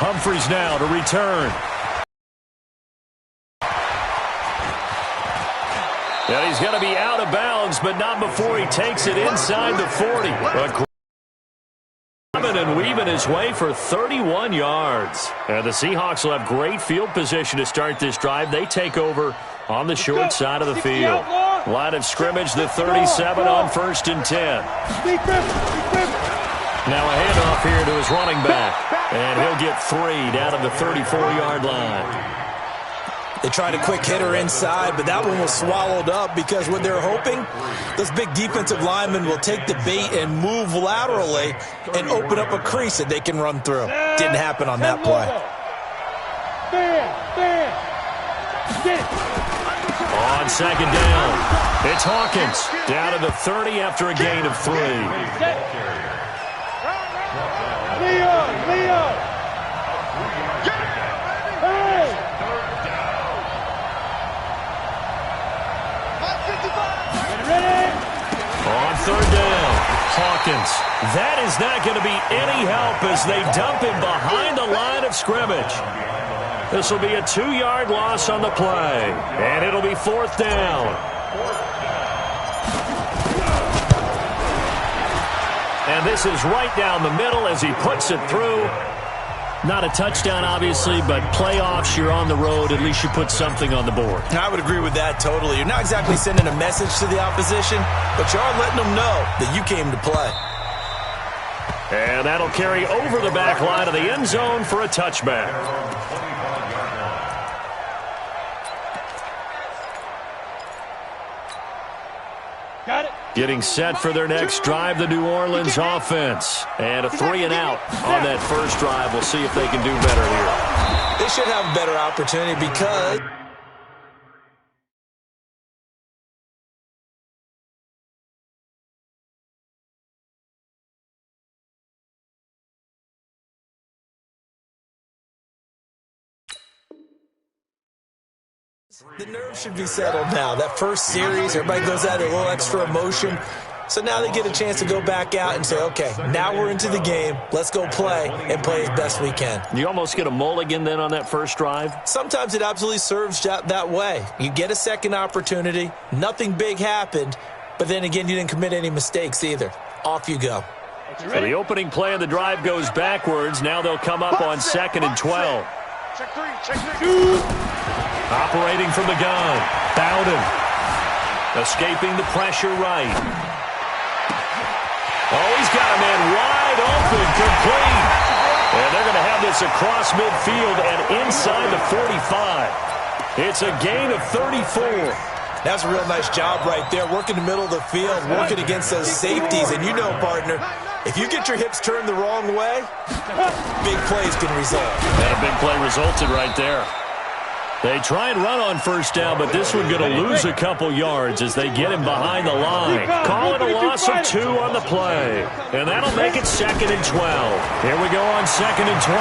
Humphries now to return. And he's going to be out of bounds, but not before he takes it inside the 40. And weaving his way for 31 yards. And the Seahawks will have great field position to start this drive. They take over on the short side of the field. Line of scrimmage, the 37 on 1st and 10. Now a handoff here to his running back. And he'll get 3 down at the 34-yard line. They tried a quick hitter inside, but that one was swallowed up because what they're hoping, those big defensive linemen will take the bait and move laterally and open up a crease that they can run through. Didn't happen on that play. On 2nd down, it's Hawkins down to the 30 after a gain of 3. On 3rd down, Hawkins. That is not going to be any help as they dump him behind the line of scrimmage. This will be a 2-yard loss on the play, and it'll be 4th down. And this is right down the middle as he puts it through. Not a touchdown, obviously, but playoffs, you're on the road. At least you put something on the board. I would agree with that totally. You're not exactly sending a message to the opposition, but you are letting them know that you came to play. And that'll carry over the back line of the end zone for a touchback. Got it. Getting set for their next drive, the New Orleans offense. And a 3 and out on that first drive. We'll see if they can do better here. They should have a better opportunity because the nerves should be settled now. That first series, everybody goes out a little extra emotion. So now they get a chance to go back out and say, okay, now we're into the game. Let's go play and play as best we can. You almost get a mulligan then on that first drive? Sometimes it absolutely serves that way. You get a second opportunity. Nothing big happened. But then again, you didn't commit any mistakes either. Off you go. So the opening play of the drive goes backwards. Now they'll come up on 2nd and 12. Check 3. Operating from the gun. Bowden. Escaping the pressure right. Oh, he's got a man wide open, complete. And they're going to have this across midfield and inside the 45. It's a gain of 34. That's a real nice job right there, working the middle of the field, working against those safeties. And you know, partner, if you get your hips turned the wrong way, big plays can result. And a big play resulted right there. They try and run on first down, but this one going to lose a couple yards as they get him behind the line. Call it a loss of 2 on the play. And that'll make it 2nd and 12. Here we go on 2nd and 12.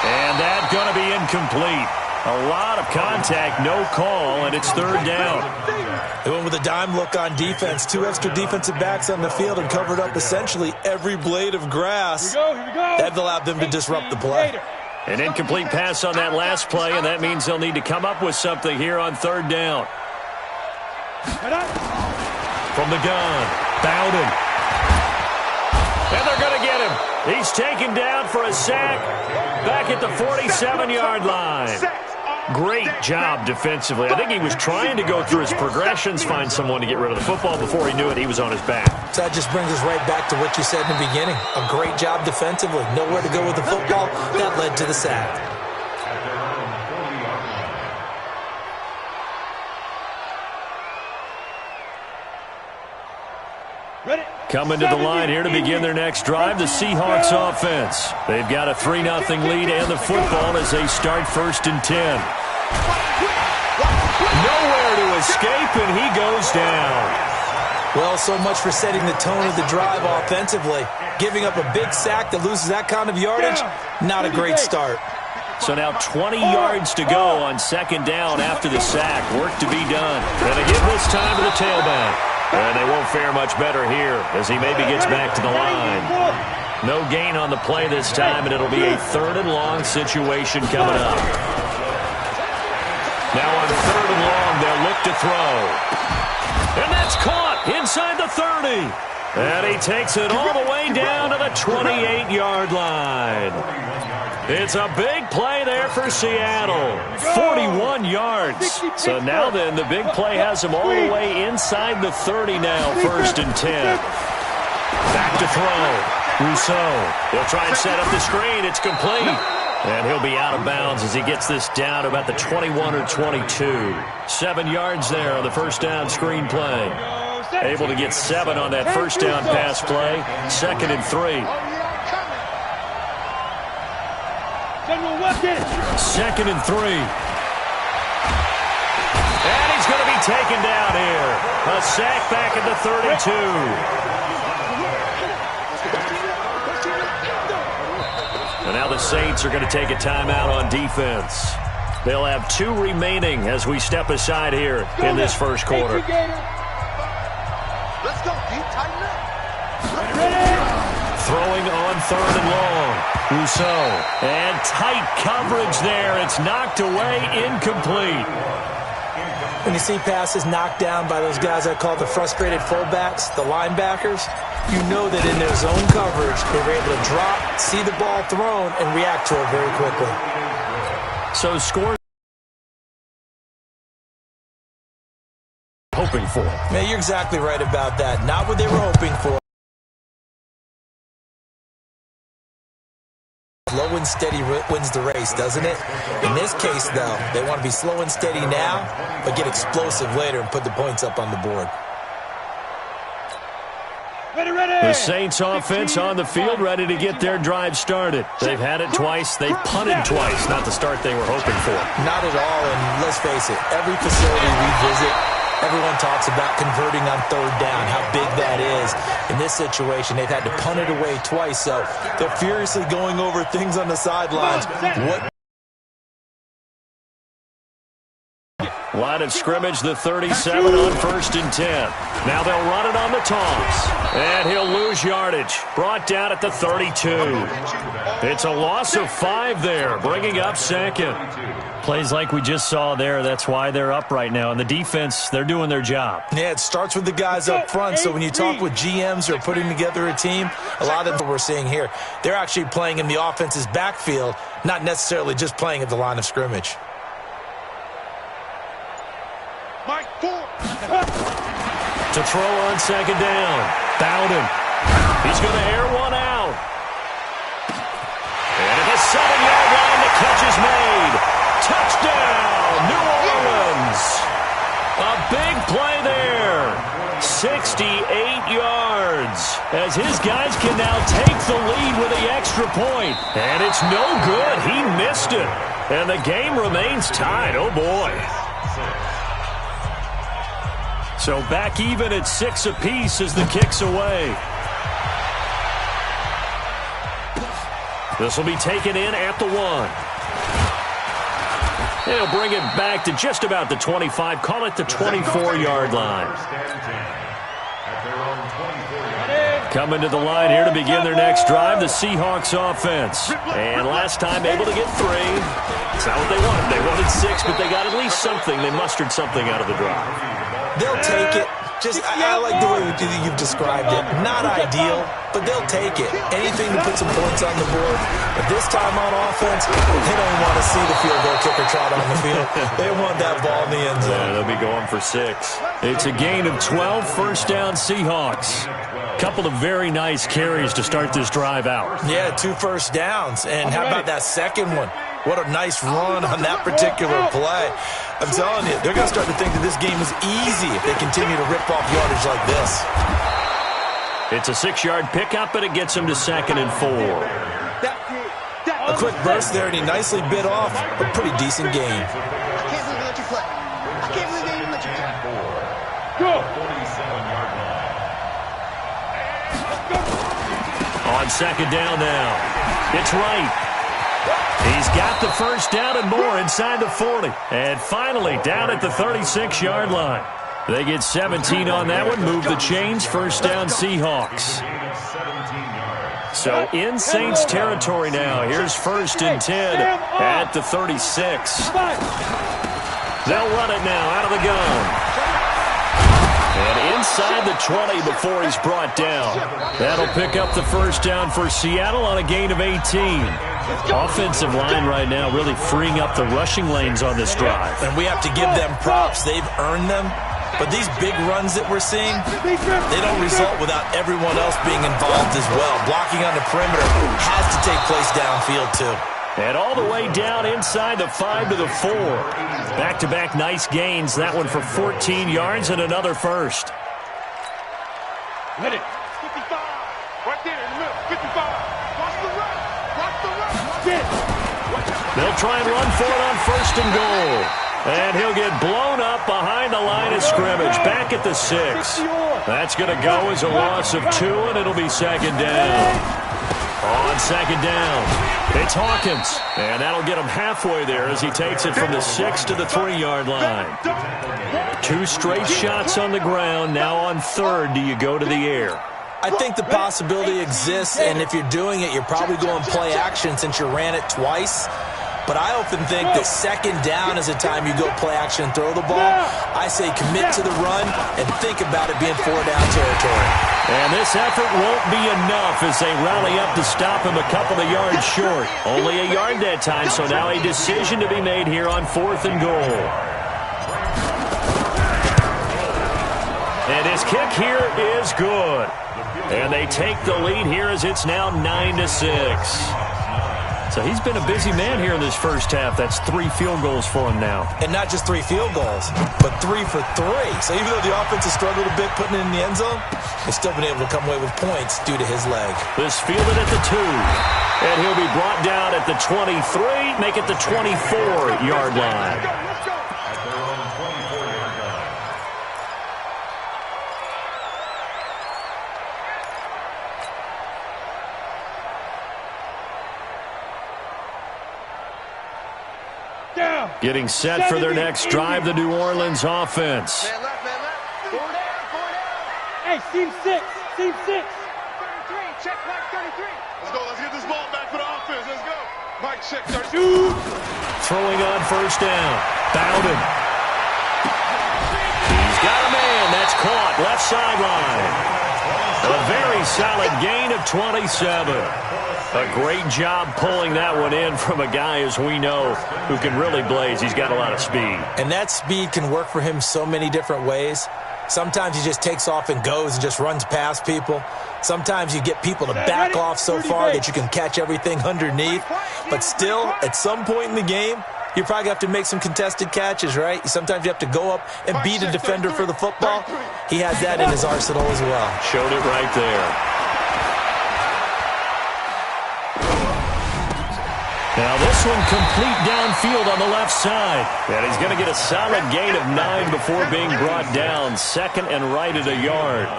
And that's going to be incomplete. A lot of contact, no call, and it's 3rd down. They went with a dime look on defense. 2 extra defensive backs on the field and covered up essentially every blade of grass. Here we go. That allowed them to disrupt the play. An incomplete pass on that last play, and that means they'll need to come up with something here on 3rd down. From the gun, Bowden. And they're going to get him. He's taken down for a sack back at the 47-yard line. Great job defensively. I think he was trying to go through his progressions, find someone to get rid of the football. Before he knew it, he was on his back. So that just brings us right back to what you said in the beginning. A great job defensively. Nowhere to go with the football. That led to the sack. Coming to the line here to begin their next drive, the Seahawks offense. They've got a 3-0 lead and the football as they start 1st and 10. Nowhere to escape, and he goes down. Well, so much for setting the tone of the drive offensively. Giving up a big sack that loses that kind of yardage, not a great start. So now 20 yards to go on 2nd down after the sack. Work to be done. And they give this time to the tailback. And they won't fare much better here as he maybe gets back to the line. No gain on the play this time, and it'll be a 3rd and long situation coming up. Now on 3rd and long, they'll look to throw. And that's caught inside the 30. And he takes it all the way down to the 28-yard line. It's a big play there for Seattle. 41 yards. So now then, the big play has him all the way inside the 30 now, 1st and 10. Back to throw. Rousseau. He'll try and set up the screen. It's complete. And he'll be out of bounds as he gets this down to about the 21 or 22. 7 yards there on the first down screen play. Able to get 7 on that first down pass play. 2nd and 3. 2nd and 3. And he's going to be taken down here. A sack back at the 32. And now the Saints are going to take a timeout on defense. They'll have 2 remaining as we step aside here in this first quarter. Let's go, deep, tighten up. Throwing on 3rd and long. Rousseau. And tight coverage there. It's knocked away, incomplete. When you see passes knocked down by those guys I call the frustrated fullbacks, the linebackers, you know that in their zone coverage, they were able to drop, see the ball thrown, and react to it very quickly. So score hoping for. Man, you're exactly right about that. Not what they were hoping for. Slow and steady wins the race, doesn't it? In this case, though, they want to be slow and steady now, but get explosive later and put the points up on the board. The Saints offense on the field, ready to get their drive started. They've had it twice. They've punted twice. Not the start they were hoping for. Not at all, and let's face it, every facility we visit, everyone talks about converting on 3rd down, how big that is. In this situation, they've had to punt it away twice, so they're furiously going over things on the sidelines. Line of scrimmage, the 37 on 1st and 10. Now they'll run it on the toss. And he'll lose yardage. Brought down at the 32. It's a loss of 5 there, bringing up 2nd. Plays like we just saw there, that's why they're up right now. And the defense, they're doing their job. Yeah, it starts with the guys up front. So when you talk with GMs who are putting together a team, a lot of what we're seeing here, they're actually playing in the offense's backfield, not necessarily just playing at the line of scrimmage. To throw on 2nd down. Bowden. He's going to air one out. And at the 7-yard line, the catch is made. Touchdown, New Orleans. A big play there. 68 yards. As his guys can now take the lead with the extra point. And it's no good. He missed it. And the game remains tied. Oh, boy. So back even at 6 apiece as the kick's away. This will be taken in at the 1. They'll bring it back to just about the 25. Call it the 24-yard line. Coming to the line here to begin their next drive, the Seahawks offense. And last time able to get 3. It's not what they wanted. They wanted 6, but they got at least something. They mustered something out of the drive. They'll take it. I like the way you've described it. Not ideal, but they'll take it. Anything to put some points on the board. But this time on offense, they don't want to see the field goal kicker trot on the field. They want that ball in the end zone. Yeah, they'll be going for 6. It's a gain of 12, first down Seahawks. Couple of very nice carries to start this drive out. Yeah, 2 first downs. And how about that second one? What a nice run on that particular play. I'm telling you, they're going to start to think that this game is easy if they continue to rip off yardage like this. It's a 6-yard pickup, but it gets him to 2nd and 4. A quick burst there, and he nicely bit off a pretty decent game. I can't believe they let you play. I can't believe they even let you play. Go! On 2nd down now. It's right. He's got the first down and more inside the 40. And finally down at the 36-yard line. They get 17 on that one. Move the chains. First down, Seahawks. So in Saints territory now. Here's 1st and 10 at the 36. They'll run it now out of the gun. And inside the 20 before he's brought down. That'll pick up the first down for Seattle on a gain of 18. Offensive line right now really freeing up the rushing lanes on this drive. And we have to give them props. They've earned them. But these big runs that we're seeing, they don't result without everyone else being involved as well. Blocking on the perimeter has to take place downfield too. And all the way down inside the 5 to the 4. Back-to-back nice gains. That one for 14 yards and another first. Hit it. 55. Right there in the middle. 55. Watch the run. Watch the run. They'll try and run for it on 1st and goal. And he'll get blown up behind the line of scrimmage. Back at the 6. That's going to go as a loss of 2, and it'll be 2nd down. On 2nd down, it's Hawkins. And that'll get him halfway there as he takes it from the 6 to the 3-yard line. 2 straight shots on the ground. Now on 3rd, do you go to the air? I think the possibility exists, and if you're doing it, you're probably going play action since you ran it twice. But I often think that 2nd down is a time you go play action and throw the ball. I say commit to the run and think about it being 4-down territory. And this effort won't be enough as they rally up to stop him a couple of yards short. Only a yard that time, so now a decision to be made here on 4th and goal. And his kick here is good. And they take the lead here as it's now 9-6. So he's been a busy man here in this first half. That's 3 field goals for him now. And not just 3 field goals, but 3 for 3. So even though the offense has struggled a bit putting it in the end zone, they've still been able to come away with points due to his leg. This fielded at the 2. And he'll be brought down at the 23, make it the 24-yard line. Getting set for their next drive, the New Orleans offense. Man left, man left. 4 down. Hey, team 6. Team 6. 33. Check Mike 33. Let's go. Let's get this ball back for the offense. Let's go. Mike check 32. Throwing on 1st down. Bowden. He's got a man. That's caught. Left sideline. A very solid gain of 27. A great job pulling that one in from a guy, as we know, who can really blaze. He's got a lot of speed. And that speed can work for him so many different ways. Sometimes he just takes off and goes and just runs past people. Sometimes you get people to back off so far that you can catch everything underneath. But still, at some point in the game, you probably have to make some contested catches, right? Sometimes you have to go up and beat a defender for the football. He has that in his arsenal as well. Showed it right there. Now this one complete downfield on the left side. And he's going to get a solid gain of 9 before being brought down. 2nd and right at a yard.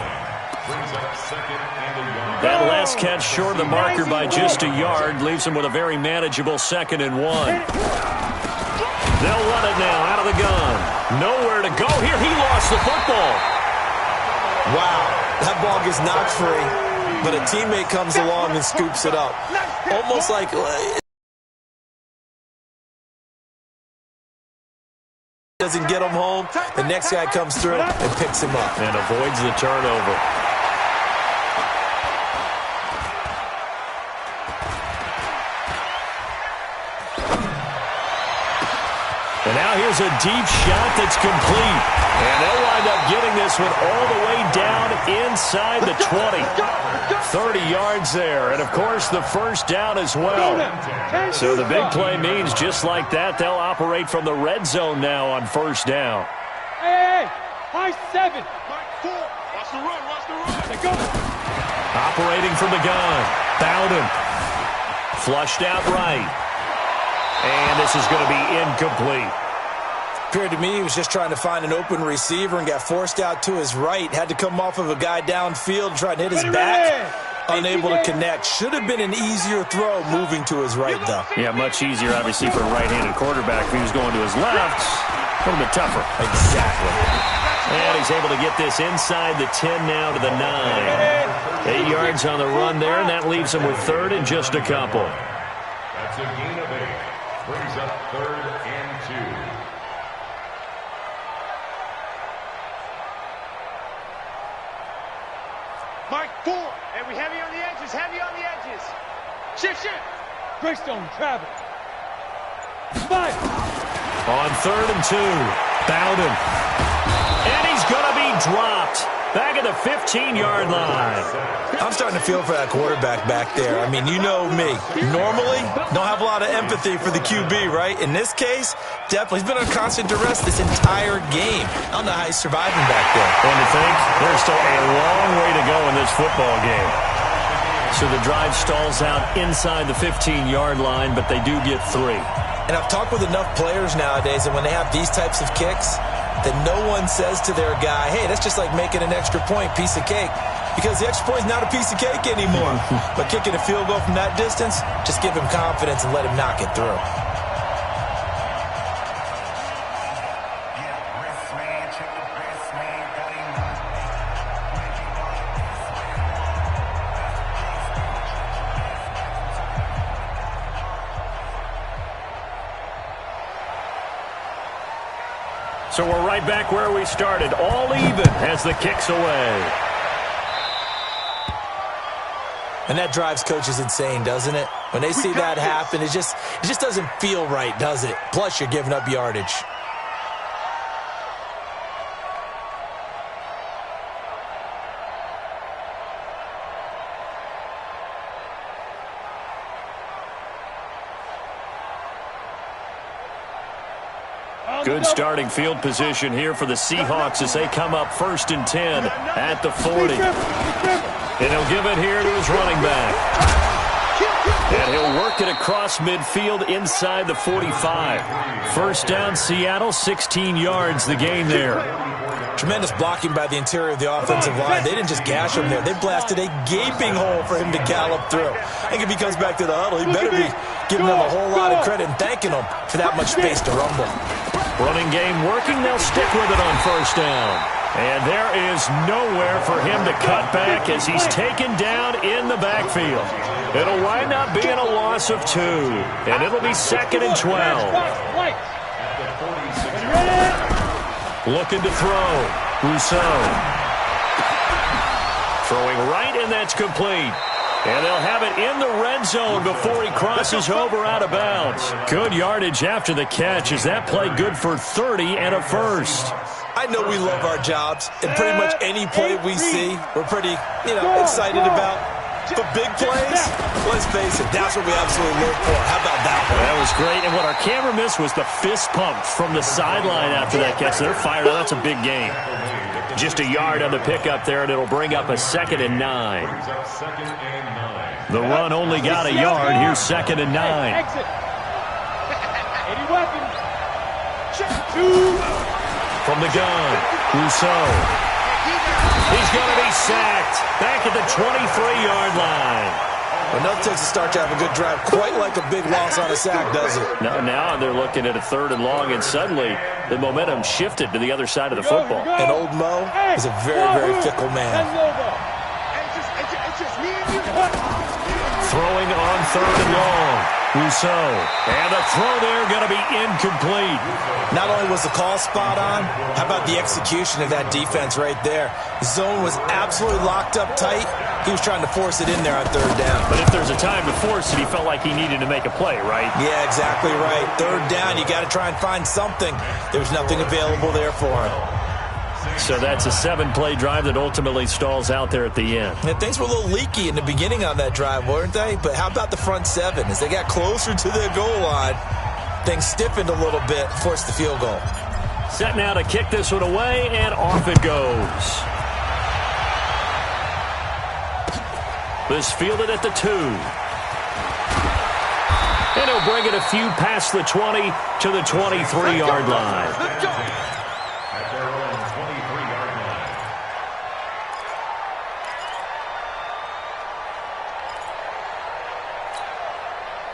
That last catch short of the marker by just a yard leaves him with a very manageable 2nd and 1. They'll run it now out of the gun. Nowhere to go here. He lost the football. Wow, that ball gets knocked free, but a teammate comes along and scoops it up. Almost like doesn't get him home, the next guy comes through and picks him up. And avoids the turnover. And now here's a deep shot that's complete. And they'll wind up getting this one all the way down inside the 20. 30 yards there. And, of course, the first down as well. So the big play means just like that, they'll operate from the red zone now on 1st down. Hey, high 7. Mike 4. Watch the run. Watch the run. They go. Operating from the gun. Bowden. Flushed out right. And this is going to be incomplete. Appeared to me he was just trying to find an open receiver and got forced out to his right. Had to come off of a guy downfield, trying to hit his back. Unable to connect. Should have been an easier throw moving to his right, though. Yeah, much easier, obviously, for a right-handed quarterback. If he was going to his left, a little bit tougher. Exactly. And he's able to get this inside the 10 now to the 9. 8 yards on the run there, and that leaves him with third and just a couple. That's a gain of 8. Brings up 3rd and 2. Mike, 4. And we heavy on the edges, heavy on the edges. Shift. Greystone, travel. 5. On 3rd and 2, Bowden. And he's going to be dropped back at the 15-yard line. I'm starting to feel for that quarterback back there. I mean, you know me. Normally, don't have a lot of empathy for the QB, right? In this case, definitely. He's been under constant duress this entire game. I don't know how he's surviving back there. And to think, there's still a long way to go in this football game. So the drive stalls out inside the 15-yard line, but they do get 3. And I've talked with enough players nowadays, and when they have these types of kicks, that no one says to their guy, hey, that's just like making an extra point, piece of cake. Because the extra point is not a piece of cake anymore. But kicking a field goal from that distance, just give him confidence and let him knock it through. So we're right back where we started, all even as the kick's away. And that drives coaches insane, doesn't it? When they see that happen, it just doesn't feel right, does it? Plus, you're giving up yardage. Good starting field position here for the Seahawks as they come up 1st and 10 at the 40. And he'll give it here to his running back. And he'll work it across midfield inside the 45. 1st down, Seattle, 16 yards the gain there. Tremendous blocking by the interior of the offensive line. They didn't just gash him there. They blasted a gaping hole for him to gallop through. I think if he comes back to the huddle, he better be giving them a whole lot of credit and thanking them for that much space to rumble. Running game working. They'll stick with it on 1st down. And there is nowhere for him to cut back as he's taken down in the backfield. It'll wind up being a loss of 2. And it'll be 2nd and 12. Looking to throw. Rousseau. Throwing right, and that's complete. And they'll have it in the red zone before he crosses over out of bounds. Good yardage after the catch as that play good for 30 and a first. I know we love our jobs, and pretty much any play we see, we're pretty, excited about. But big plays, let's face it, that's what we absolutely live for. How about that one? That was great, and what our camera missed was the fist pump from the sideline after that catch. They're fired up. That's a big game. Just a yard on the pickup there, and it'll bring up a 2nd and 9. The run only got a yard. Here's 2nd and 9. From the gun, Rousseau. He's going to be sacked back at the 23-yard line. Well, nothing takes a start to have a good drive quite like a big loss on a sack, does it? Now they're looking at a 3rd and long, and suddenly the momentum shifted to the other side of the football. And old Mo is a very, very fickle man. Throwing on 3rd and long. Rousseau. And the throw there going to be incomplete. Not only was the call spot on, how about the execution of that defense right there? The zone was absolutely locked up tight. He was trying to force it in there on 3rd down. But if there's a time to force it, he felt like he needed to make a play, right? Yeah, exactly right. 3rd down, you got to try and find something. There was nothing available there for him. So that's a 7-play drive that ultimately stalls out there at the end. And things were a little leaky in the beginning on that drive, weren't they? But how about the front 7? As they got closer to the goal line, things stiffened a little bit, forced the field goal. Set now to kick this one away, and off it goes. This fielded at the 2. And he'll bring it a few past the 20 to the 23-yard line.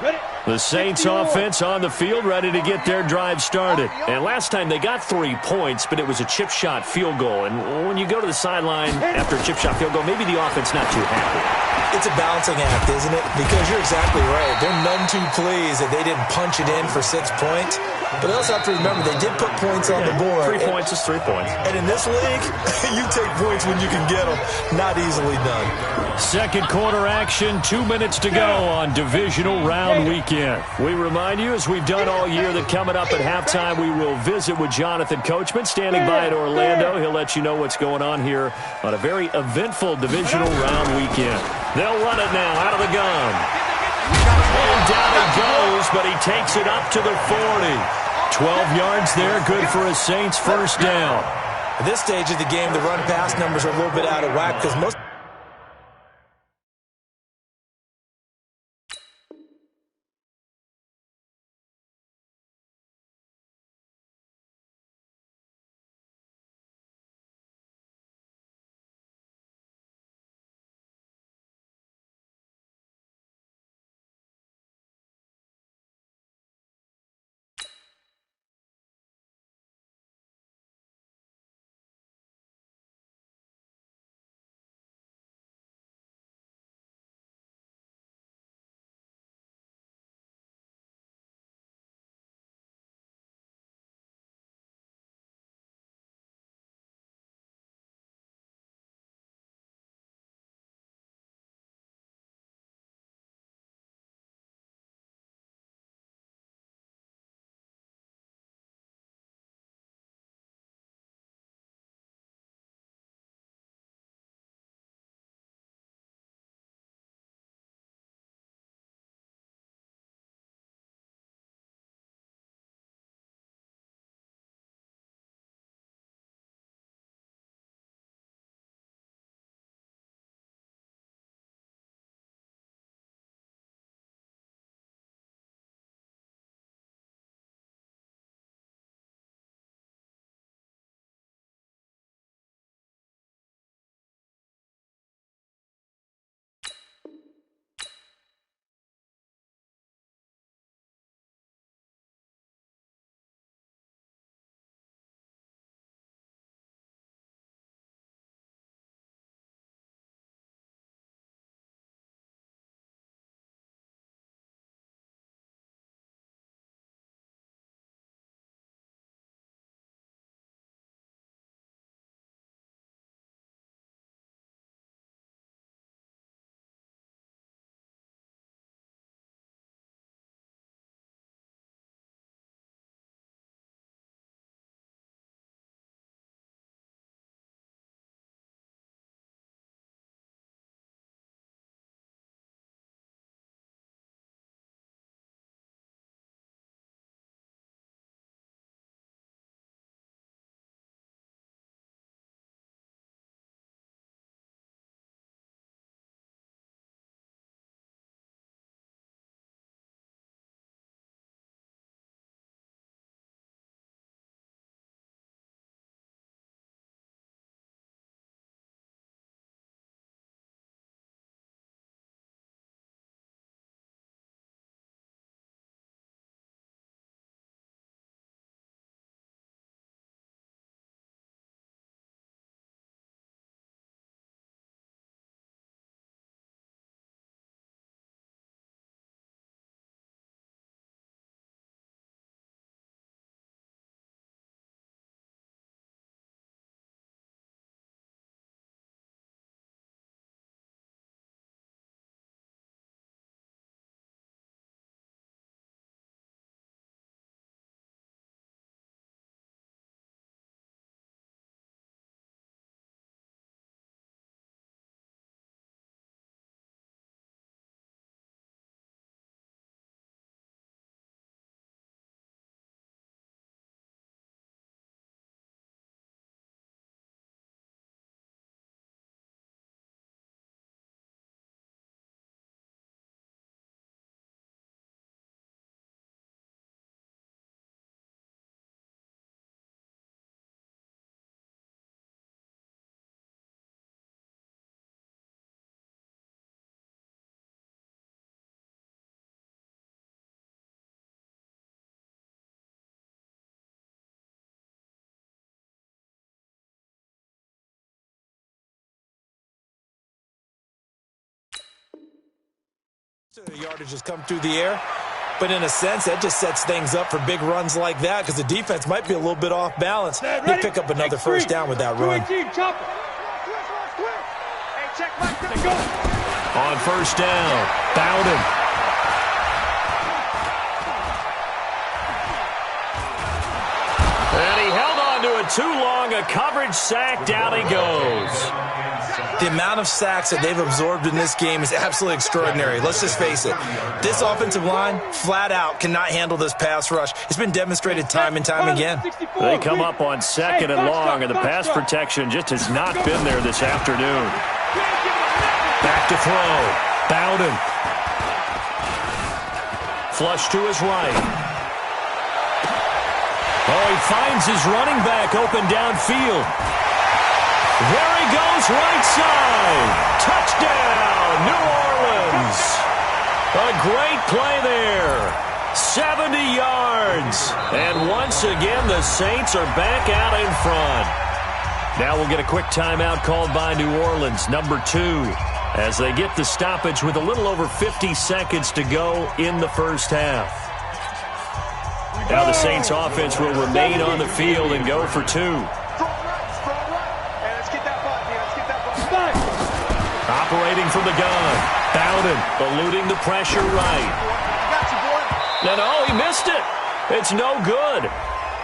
The Saints offense on the field, ready to get their drive started. And last time they got 3 points, but it was a chip shot field goal. And when you go to the sideline after a chip shot field goal, maybe the offense not too happy. It's a balancing act, isn't it? Because you're exactly right. They're none too pleased that they didn't punch it in for 6 points. But they also have to remember they did put points on the board. 3 points is 3 points. And in this league, you take points when you can get them. Not easily done. Second quarter action, 2 minutes to go on divisional round weekend. We remind you, as we've done all year, that coming up at halftime, we will visit with Jonathan Coachman, standing by at Orlando. He'll let you know what's going on here on a very eventful divisional round weekend. They'll run it now out of the gun. And down it goes, but he takes it up to the 40. 12 yards there, good for a Saints first down. At this stage of the game, the run-pass numbers are a little bit out of whack because most The yardage has come through the air, but in a sense, that just sets things up for big runs like that because the defense might be a little bit off balance. They pick up another first down with that run. On first down, Bowden. And he held on to it too long. A coverage sack. Down he goes. The amount of sacks that they've absorbed in this game is absolutely extraordinary. Let's just face it. This offensive line, flat out, cannot handle this pass rush. It's been demonstrated time and time again. They come up on second and long, and the pass protection just has not been there this afternoon. Back to throw. Bowden. Flush to his right. Oh, he finds his running back open downfield. There he goes, right side. Touchdown, New Orleans. A great play there. 70 yards. And once again, the Saints are back out in front. Now we'll get a quick timeout called by New Orleans, number 2, as they get the stoppage with a little over 50 seconds to go in the first half. Now the Saints offense will remain on the field and go for 2. Operating from the gun. Bowden eluding the pressure right. No, he missed it. It's no good.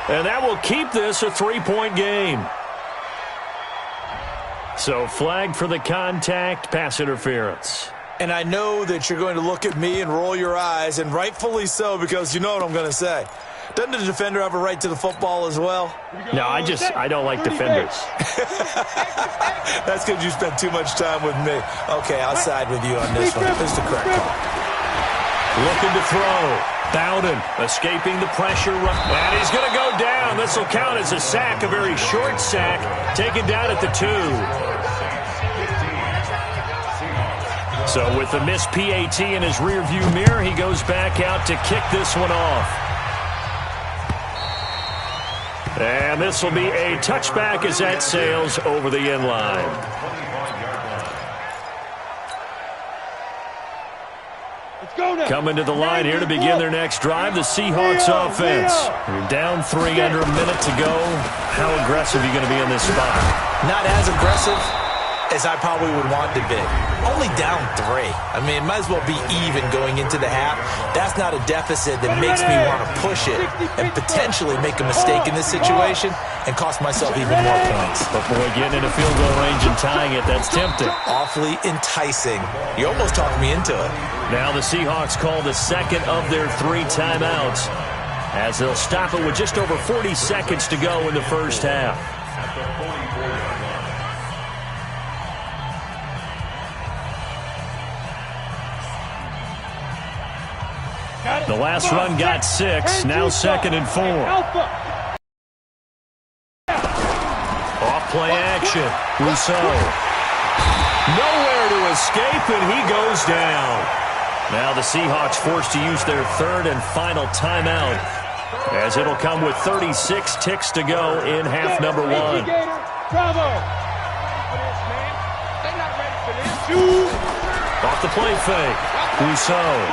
And that will keep this a 3-point game. So flagged for the contact, pass interference. And I know that you're going to look at me and roll your eyes, and rightfully so, because you know what I'm going to say. Doesn't the defender have a right to the football as well? No, I don't like defenders. That's because you spent too much time with me. Okay, I'll side with you on this one. This is the correct call. Looking to throw. Bowden escaping the pressure. And he's going to go down. This will count as a sack, a very short sack. Taken down at the 2. So with the missed PAT in his rearview mirror, he goes back out to kick this one off. And this will be a touchback as that sails over the end line. Coming to the line here to begin their next drive, the Seahawks offense. You're down 3 under a minute to go. How aggressive are you going to be in this spot? Not as aggressive as I probably would want to be. Only down 3. I mean, it might as well be even going into the half. That's not a deficit that makes me want to push it and potentially make a mistake in this situation and cost myself even more points. But boy, getting in a field goal range and tying it, that's tempting. Awfully enticing. You almost talked me into it. Now the Seahawks call the second of their 3 timeouts as they'll stop it with just over 40 seconds to go in the first half. The last run got 6, now 2nd and 4. Off play action, Rousseau. Nowhere to escape, and he goes down. Now the Seahawks forced to use their 3rd and final timeout, as it'll come with 36 ticks to go in half number 1. Off the play fake, Rousseau.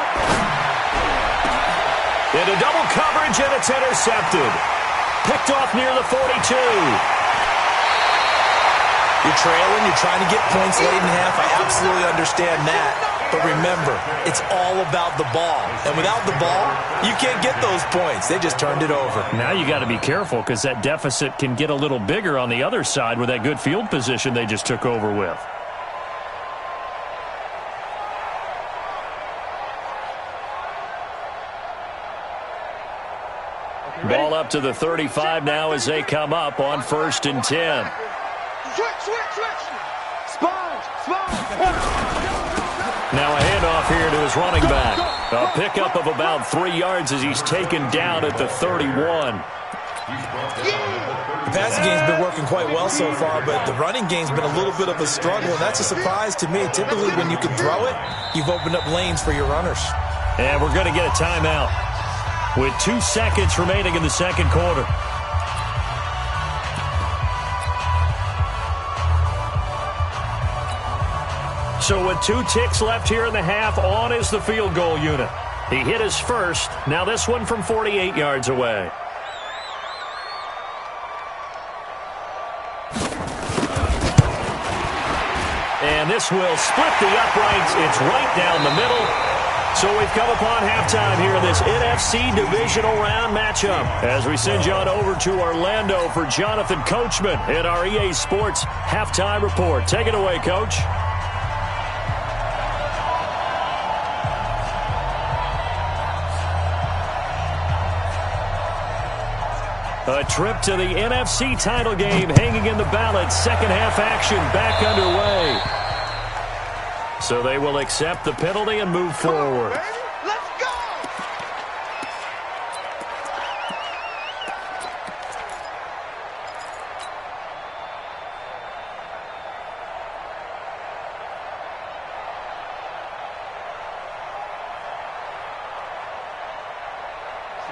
Into double coverage, and it's intercepted. Picked off near the 42. You're trailing, you're trying to get points late in half. I absolutely understand that. But remember, it's all about the ball. And without the ball, you can't get those points. They just turned it over. Now you got to be careful because that deficit can get a little bigger on the other side with that good field position they just took over with. Ball up to the 35 now as they come up on 1st and 10. Now a handoff here to his running back. A pickup of about 3 yards as he's taken down at the 31. The passing game's been working quite well so far, but the running game's been a little bit of a struggle, and that's a surprise to me. Typically, when you can throw it, you've opened up lanes for your runners. And we're going to get a timeout with 2 seconds remaining in the second quarter. So with 2 ticks left here in the half, on is the field goal unit. He hit his first. Now this one from 48 yards away. And this will split the uprights. It's right down the middle. So we've come upon halftime here in this NFC Divisional Round matchup as we send you on over to Orlando for Jonathan Coachman in our EA Sports Halftime Report. Take it away, Coach. A trip to the NFC title game hanging in the balance. Second half action back underway. So they will accept the penalty and move forward. Let's go!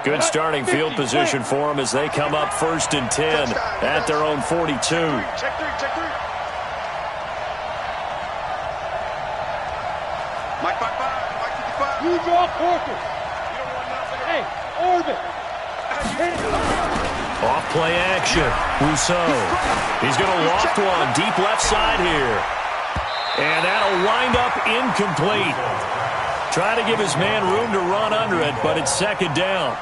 Good starting field position for them as they come up 1st and 10 at their own 42. Check three, check three. Mike 55, Mike 55. You draw Walker's. You don't want nothing. Hey, orbit. Off play action. Rousseau. He's going to loft one deep left side here. And that'll wind up incomplete. Try to give his man room to run under it, but it's second down.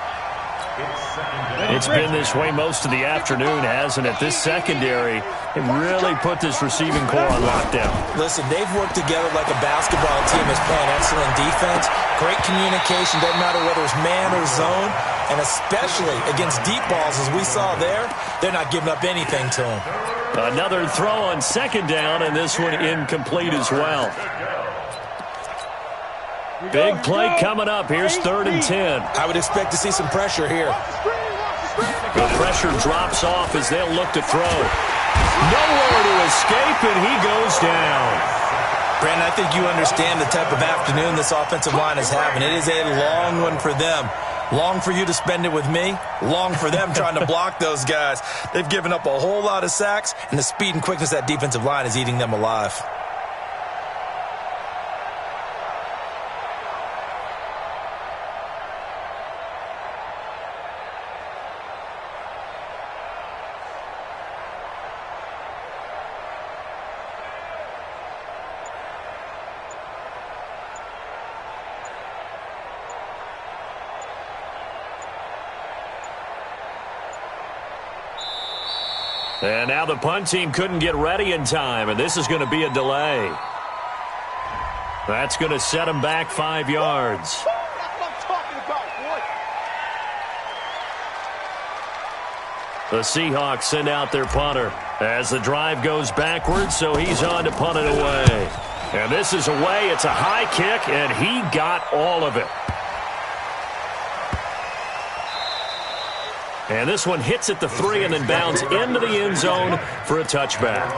It's been this way most of the afternoon, hasn't it? This secondary really put this receiving core on lockdown. Listen, they've worked together like a basketball team is playing excellent defense. Great communication, doesn't matter whether it's man or zone. And especially against deep balls, as we saw there, they're not giving up anything to them. Another throw on second down, and this one incomplete as well. Big play coming up. Here's 3rd and 10. I would expect to see some pressure here. The pressure drops off as they'll look to throw. Nowhere to escape, and he goes down. Brandon, I think you understand the type of afternoon this offensive line is having. It is a long one for them. Long for you to spend it with me. Long for them trying to block those guys. They've given up a whole lot of sacks, and the speed and quickness of that defensive line is eating them alive. And now the punt team couldn't get ready in time, and this is going to be a delay. That's going to set them back 5 yards. That's what I'm talking about, boy. The Seahawks send out their punter as the drive goes backwards, so he's on to punt it away. And this is away. It's a high kick, and he got all of it. And this one hits at the 3 and then bounds into the end zone for a touchback.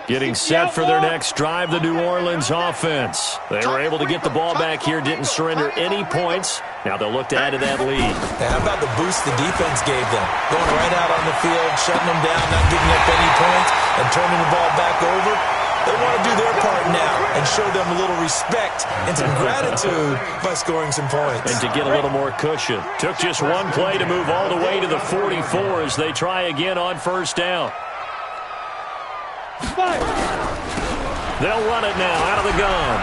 Getting set for their next drive, the New Orleans offense. They were able to get the ball back here, didn't surrender any points. Now they'll look to add to that lead. Now, how about the boost the defense gave them? Going right out on the field, shutting them down, not giving up any points, and turning the ball back over. They want to do their part now and show them a little respect and some gratitude by scoring some points. And to get a little more cushion. Took just one play to move all the way to the 44 as they try again on first down. They'll run it now out of the gun.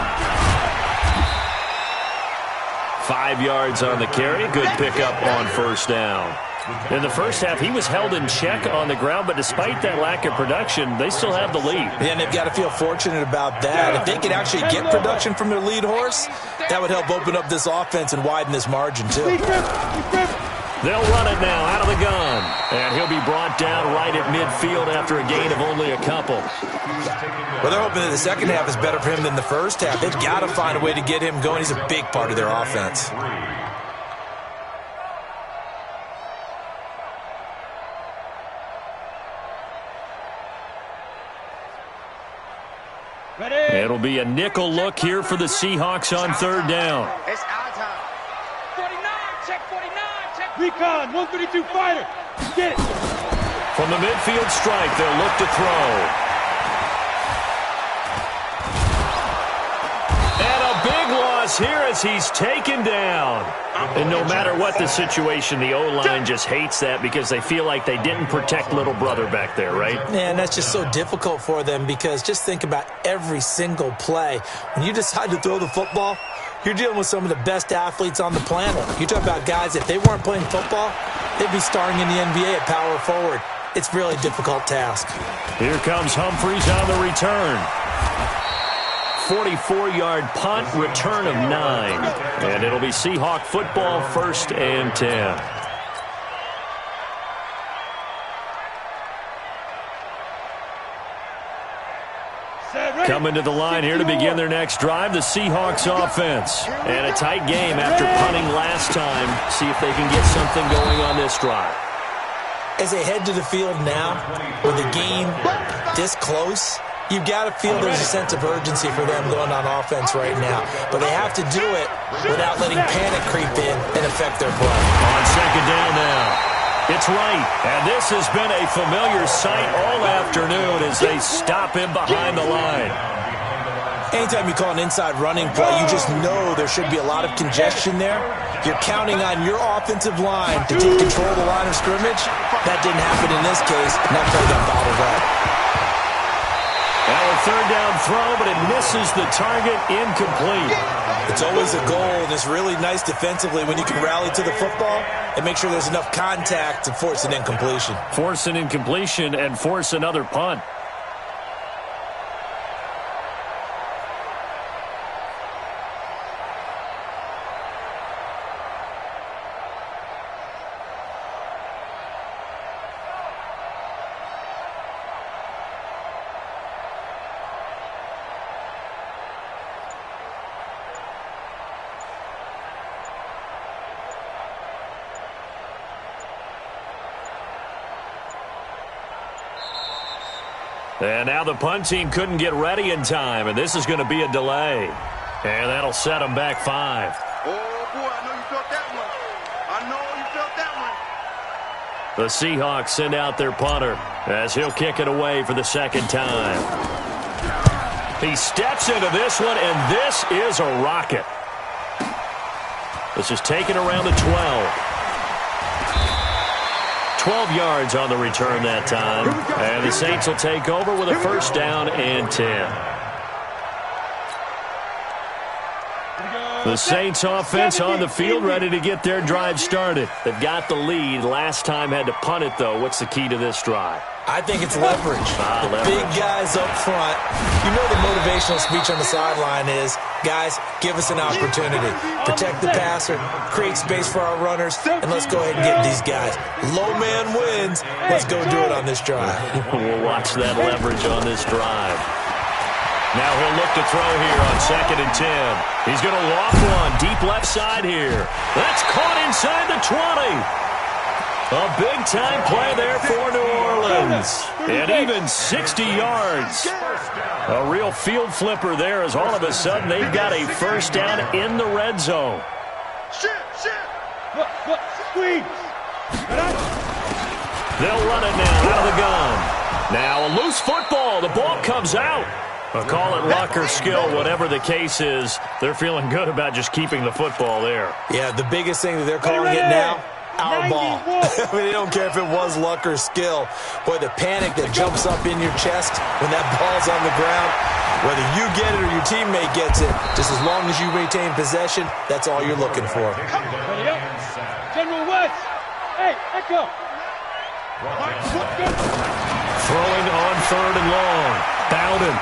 5 yards on the carry. Good pickup on first down. In the first half, he was held in check on the ground, but despite that lack of production, they still have the lead. Yeah, and they've got to feel fortunate about that. If they could actually get production from their lead horse, that would help open up this offense and widen this margin, too. They'll run it now out of the gun. And he'll be brought down right at midfield after a gain of only a couple. Well, they're hoping that the second half is better for him than the first half. They've got to find a way to get him going. He's a big part of their offense. And It'll be a nickel look here for the Seahawks on third down. It's our time. 49, check 49, check. Recon, 132 fighter. Get it. From the midfield stripe, they'll look to throw. And a big loss here as he's taken down. And no matter what the situation, the O-line just hates that because they feel like they didn't protect little brother back there, right? Man, that's just so difficult for them because just think about every single play. When you decide to throw the football, you're dealing with some of the best athletes on the planet. You talk about guys, if they weren't playing football, they'd be starring in the NBA at power forward. It's a really difficult task. Here comes Humphries on the return. 44-yard punt, return of 9. And it'll be Seahawk football, 1st and 10. Coming to the line here to begin their next drive, the Seahawks offense. And a tight game after punting last time. See if they can get something going on this drive. As they head to the field now, with the game this close, you've got to feel there's a sense of urgency for them going on offense right now. But they have to do it without letting panic creep in and affect their play. On second down now. It's right. And this has been a familiar sight all afternoon as they stop him behind the line. Anytime you call an inside running play, you just know there should be a lot of congestion there. You're counting on your offensive line to take control of the line of scrimmage. That didn't happen in this case, and that play got bottled up. Now a third down throw, but it misses the target, incomplete. It's always a goal, and it's really nice defensively when you can rally to the football and make sure there's enough contact to force an incompletion. Force an incompletion and force another punt. And now the punt team couldn't get ready in time, and this is going to be a delay. And that'll set them back 5. Oh, boy, I know you felt that one. I know you felt that one. The Seahawks send out their punter as he'll kick it away for the second time. He steps into this one, and this is a rocket. This is taken around the 12. 12 yards on the return that time. And the Saints will take over with a first down and 10. The Saints offense on the field ready to get their drive started. They've got the lead. Last time had to punt it, though. What's the key to this drive? I think it's leverage. The big guys up front. You know the motivational speech on the sideline is, guys, give us an opportunity. Protect the passer, create space for our runners, and let's go ahead and get these guys. Low man wins. Let's go do it on this drive. We'll watch that leverage on this drive. Now he'll look to throw here on 2nd and 10. He's going to loft one deep left side here. That's caught inside the 20. A big-time play there for New Orleans. And even 60 yards. A real field flipper there as all of a sudden they've got a first down in the red zone. Squeeze. They'll run it now out of the gun. Now a loose football. The ball comes out. Call it luck or skill, whatever the case is. They're feeling good about just keeping the football there. Yeah, the biggest thing that they're calling it now, our ball. I mean, they don't care if it was luck or skill. Boy, the panic that jumps up in your chest when that ball's on the ground, whether you get it or your teammate gets it, just as long as you maintain possession, that's all you're looking for. Ready up. General West. Hey, Echo. Throwing on 3rd and long. Bowden.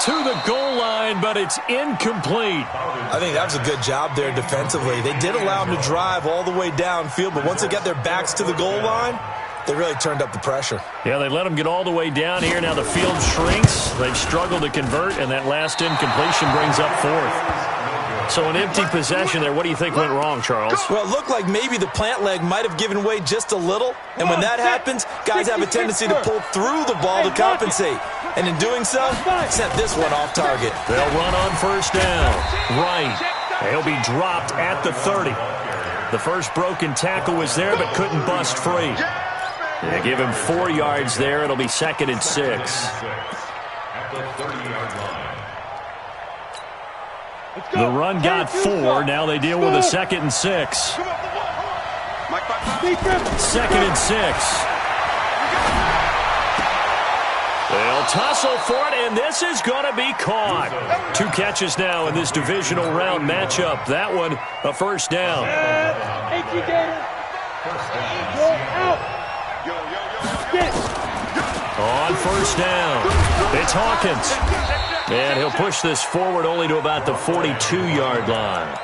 To the goal line, but it's incomplete. I think that was a good job there defensively. They did allow them to drive all the way downfield, but once they got their backs to the goal line, they really turned up the pressure. Yeah, they let them get all the way down here. Now the field shrinks. They've struggled to convert, and that last incompletion brings up 4th. So an empty possession there. What do you think went wrong, Charles? Well, it looked like maybe the plant leg might have given way just a little. And when that happens, guys have a tendency to pull through the ball to compensate. And in doing so, sent this one off target. They'll run on first down. Right. He'll be dropped at the 30. The first broken tackle was there, but couldn't bust free. They give him 4 yards there. It'll be 2nd and 6. At the 30-yard line. The run got 4. Now they deal with a 2nd and 6. 2nd and 6. They'll tussle for it, and this is going to be caught. 2 catches now in this divisional round matchup. That one, a first down. On first down, it's Hawkins. And he'll push this forward only to about the 42-yard line.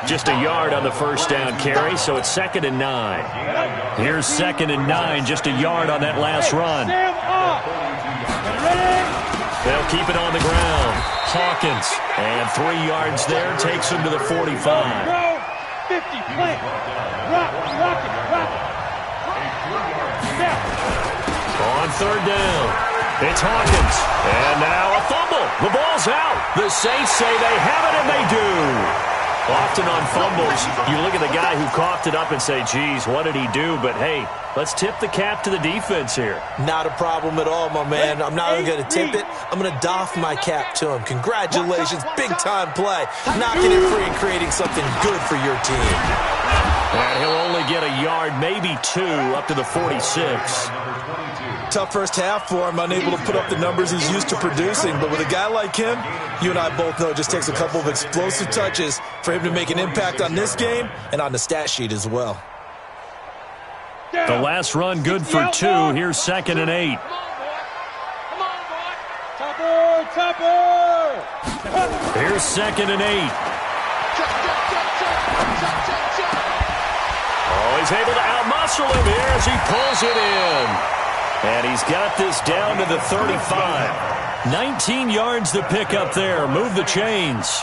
Just a yard on the first down carry, so it's 2nd and 9. Here's 2nd and 9, just a yard on that last run. They'll keep it on the ground. Hawkins, and 3 yards there, takes him to the 45. 50, plant. Rock it. On third down, it's Hawkins. And now a fumble. The ball's out. The Saints say they have it, and they do. Often on fumbles, you look at the guy who coughed it up and say, geez, what did he do? But, hey, let's tip the cap to the defense here. Not a problem at all, my man. I'm not even going to tip it. I'm going to doff my cap to him. Congratulations. Big-time play. Knocking it free and creating something good for your team. And he'll only get a yard, maybe 2, up to the 46. Tough first half for him, unable to put up the numbers he's used to producing. But with a guy like him, you and I both know it just takes a couple of explosive touches for him to make an impact on this game and on the stat sheet as well. The last run good for 2. Here's 2nd and 8. Topper! Here's 2nd and 8. Oh, he's able to outmuscle him here as he pulls it in. And he's got this down to the 35. 19 yards to pick up there. Move the chains.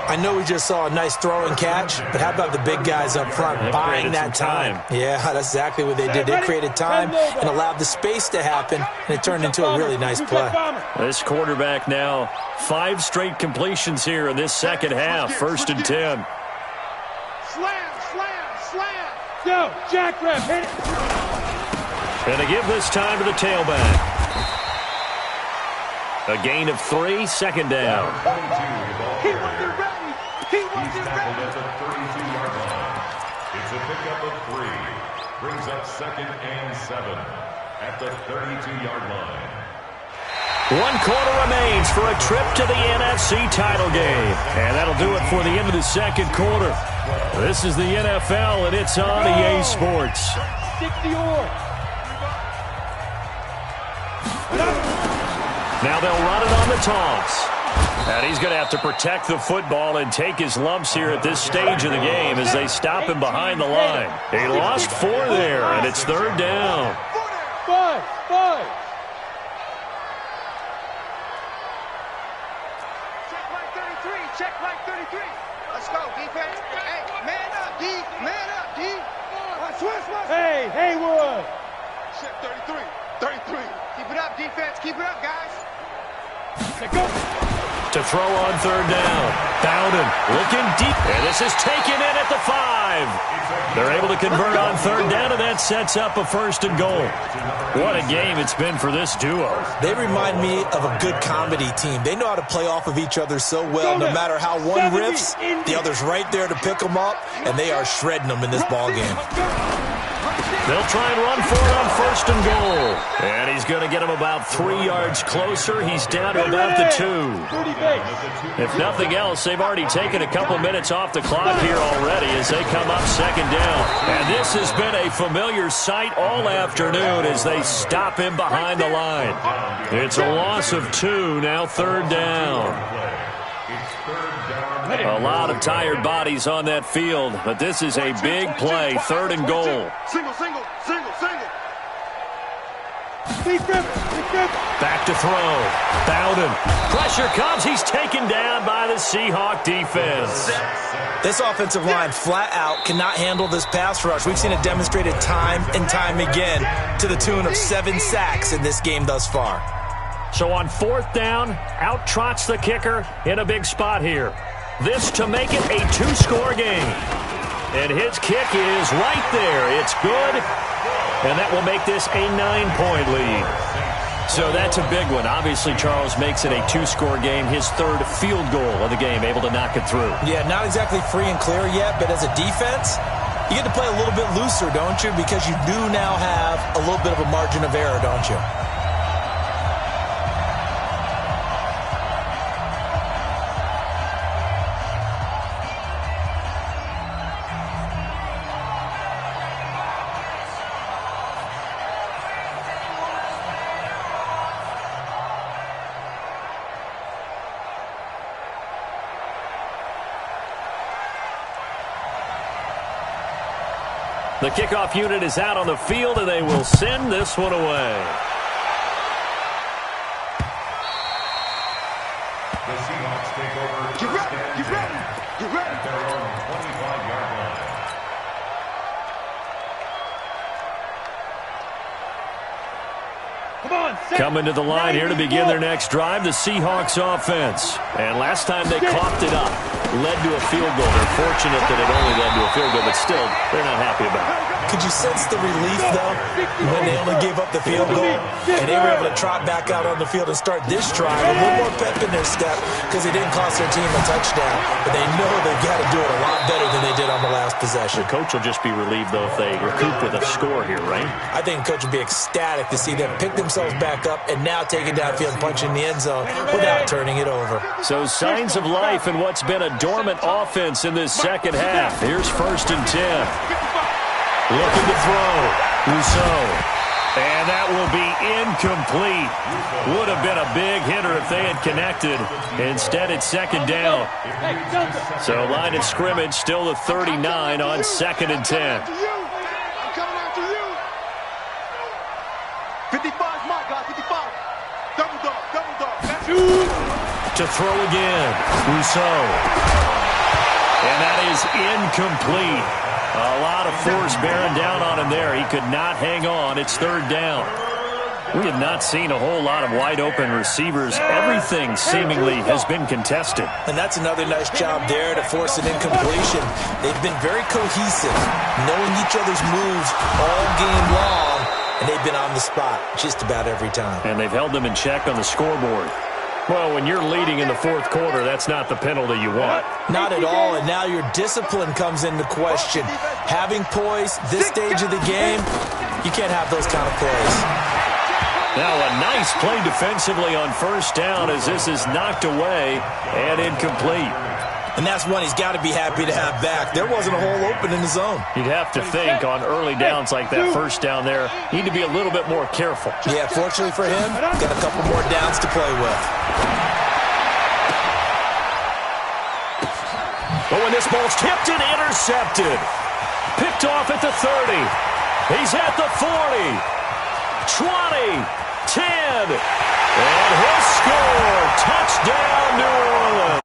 I know we just saw a nice throw and catch, but how about the big guys up front buying that time? Yeah, that's exactly what they did. They created time and allowed the space to happen, and it turned into a really nice play. This quarterback now, 5 straight completions here in this second half. 1st and 10. Slam! Go, jackrabbit, hit it! And they give this time to the tailback. A gain of 3, 2nd down. He wasn't ready. At the 32-yard line. It's a pickup of 3. Brings up 2nd and 7 at the 32-yard line. 1 quarter remains for a trip to the NFC title game. And that'll do it for the end of the second quarter. This is the NFL, and it's on EA Sports. 60-or. Now they'll run it on the toss. And he's going to have to protect the football and take his lumps here at this stage of the game as they stop him behind the line. He lost 4 there, and it's 3rd down. 5. Check right 33. Let's go, defense. Hey, man up, D. Man up, D. Switch. Hey, Haywood. Check 33. Keep it up, defense. Keep it up, guys. Go. To throw on 3rd down. Bowden looking deep. And this is taken in at the 5. They're able to convert on 3rd down, and that sets up a 1st and goal. What a game it's been for this duo. They remind me of a good comedy team. They know how to play off of each other so well. No matter how one riffs, the other's right there to pick them up, and they are shredding them in this ballgame. They'll try and run for it on 1st and goal. And he's going to get him about 3 yards closer. He's down to about the 2. If nothing else, they've already taken a couple minutes off the clock here already as they come up 2nd down. And this has been a familiar sight all afternoon as they stop him behind the line. It's a loss of 2, now 3rd down. A lot of tired bodies on that field, but this is a big play, 3rd and goal. Single. Back to throw. Bowden. Pressure comes. He's taken down by the Seahawk defense. This offensive line flat out cannot handle this pass rush. We've seen it demonstrated time and time again to the tune of 7 sacks in this game thus far. So on 4th down, out trots the kicker in a big spot here. This to make it a 2-score game. And his kick is right there. It's good. And that will make this a 9-point lead. So that's a big one. Obviously, Charles makes it a 2-score game. His 3rd field goal of the game, able to knock it through. Yeah, not exactly free and clear yet, but as a defense, you get to play a little bit looser, don't you? Because you do now have a little bit of a margin of error, don't you? The kickoff unit is out on the field, and they will send this one away. The Seahawks take over. Get ready, get ready, get ready. At their own 25-yard line. Coming to the line here to begin their next drive, the Seahawks offense. And last time they coughed it up, led to a field goal. They're fortunate that it only led to a field goal, but still, they're not happy about it. Could you sense the relief, though, when they only gave up the field goal and they were able to trot back out on the field and start this drive a little more pep in their step because they didn't cost their team a touchdown, but they know they've got to do it a lot better than they did on the last possession. The coach will just be relieved, though, if they recoup with a score here, right? I think the coach would be ecstatic to see them pick themselves back up and now take it downfield and punch in the end zone without turning it over. So signs of life in what's been a dormant offense in this second half. Here's 1st and 10. Looking to throw. Rousseau. And that will be incomplete. Would have been a big hitter if they had connected. Instead, it's 2nd down. So line of scrimmage still the 39 on 2nd and 10. I'm coming after you. 55's my guy, 55. Double dog. That's you. To throw again. Rousseau. And that is incomplete. A lot of force bearing down on him there. He could not hang on. It's 3rd down. We have not seen a whole lot of wide-open receivers. Everything seemingly has been contested. And that's another nice job there to force an incompletion. They've been very cohesive, knowing each other's moves all game long, and they've been on the spot just about every time. And they've held them in check on the scoreboard. Well, when you're leading in the 4th quarter, that's not the penalty you want. Not at all, and now your discipline comes into question. Having poise this stage of the game, you can't have those kind of plays. Now a nice play defensively on 1st down as this is knocked away and incomplete. And that's one he's got to be happy to have back. There wasn't a hole open in the zone. You'd have to think on early downs like that 1st down there, need to be a little bit more careful. Yeah, fortunately for him, got a couple more downs to play with. But when this ball's tipped and intercepted, picked off at the 30. He's at the 40, 20, 10, and he'll score. Touchdown, New Orleans.